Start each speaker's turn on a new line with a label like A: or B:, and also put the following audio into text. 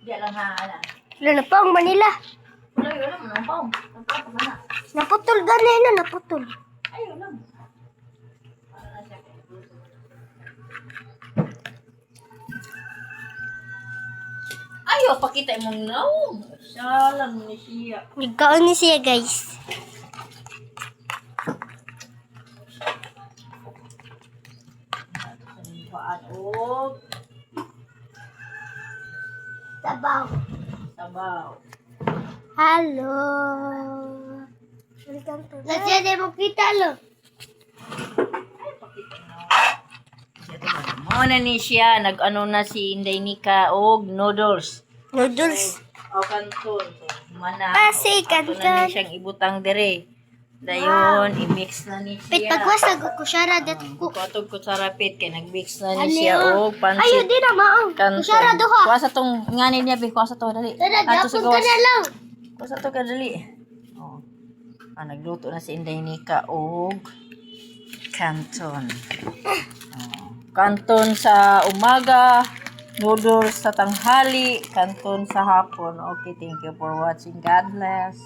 A: Di lang haala.
B: Wala na pa ang Manila.
A: Wala yun lang, nampaw. Nampaw na.
B: Naputol gani na, naputol.
A: Ayun lang. Ayaw, pakita mo na. Siya lang ni siya.
B: Nagkaon ni siya, guys.
A: Paano?
B: Sabaw.
A: Sabaw.
B: Hello. Nasya di mo kita, lo.
A: Muna ni siya, nag-ano na si Inday Nika og noodles.
B: Noodles.
A: O kanton. Mana.
B: Kasi
A: Ato na
B: kanton.
A: ni siyang ibutang dire. Dayon, i-mix na ni siya.
B: Pitagwas na kusyara dat ko.
A: Kutog ko sa rapid kay nag-mix na
B: Ano
A: ni siya
B: yun?
A: og pansit.
B: Ayaw, di na maang.
A: Kanton.
B: Kusyara duha.
A: Kuha sa tong ngani niya, bi. Kuha sa to, dali.
B: Tara,
A: Ato sa
B: gapon ka
A: gawas.
B: na lang.
A: Kuha sa to ka, dali. Oh. Nagluto na si Inday Nika og kanton. Kanton sa umaga, noodles sa tanghali, kanton sa hapon. Okay, thank you for watching. God bless.